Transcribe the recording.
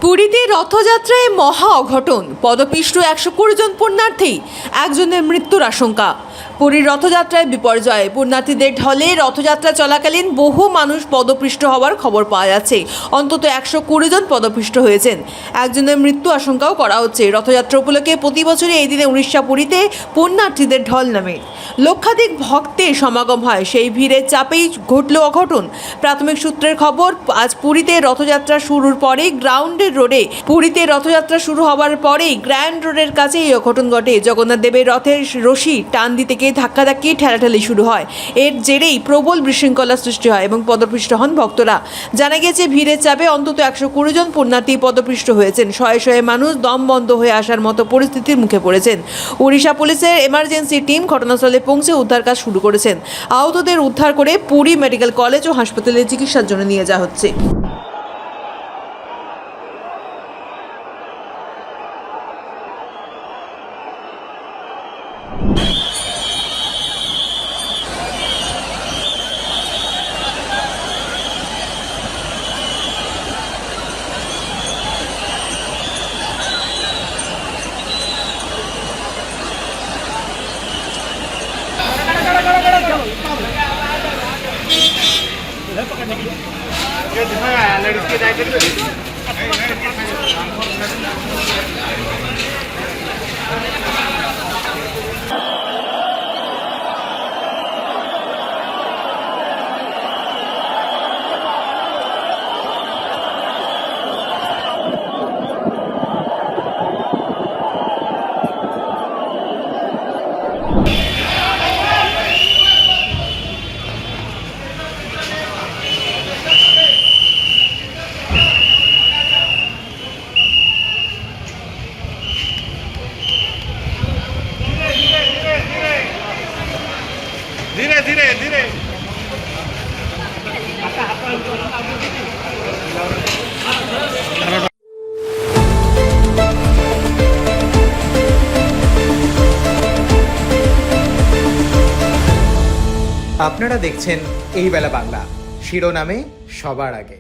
পুরীতে রথযাত্রায় মহা অঘটন, পদপিষ্ট 120 জন পুণ্যার্থী, একজনের মৃত্যুর আশঙ্কা। পুরীর রথযাত্রায় বিপর্যয়, পুণ্যার্থীদের ঢলে রথযাত্রা চলাকালীন বহু মানুষ পদপিষ্ট হওয়ার খবর পাওয়া যাচ্ছে। অন্তত 120 জন পদপিষ্ট হয়েছেন, একজনের মৃত্যু আশঙ্কাও করা হচ্ছে। রথযাত্রা উপলক্ষে প্রতি বছরই এই দিনে উড়িষ্যা পুরীতে পুণ্যার্থীদের ঢল নামে, লক্ষাধিক ভক্তের সমাগম হয়। সেই ভিড়ের চাপেই ঘটল অঘটন। প্রাথমিক সূত্রের খবর, আজ পুরীতে রথযাত্রা শুরুর পরে রথযাত্রা শুরু হওয়ার পরেই গ্র্যান্ড রোডের কাছে এই অঘটন ঘটে। জগন্নাথ দেবের রথের রশি টান দিতে গিয়ে ধাক্কাধাক্কি ঠেলাঠেলি শুরু হয়। এর জেরেই প্রবল বিশৃঙ্খলা সৃষ্টি হয় এবং পদপিষ্ট হন ভক্তরা। জানা গেছে, ভিড়ের চাপে অন্তত 120 জন পুণ্যার্থী পদপিষ্ট হয়েছেন। শয়ে শয়ে মানুষ দম বন্ধ হয়ে আসার মতো পরিস্থিতির মুখে পড়েছেন। উড়িষ্যা পুলিশের এমার্জেন্সি টিম ঘটনাস্থলে পৌঁছে উদ্ধার কাজ শুরু করেছেন। আহতদের উদ্ধার করে পুরী মেডিকেল কলেজ ও হাসপাতালে চিকিৎসার জন্য নিয়ে যাওয়া হচ্ছে। धीरे धीरे धीरे আপনারা দেখছেন এই বেলা বাংলা, শিরোনামে সবার আগে।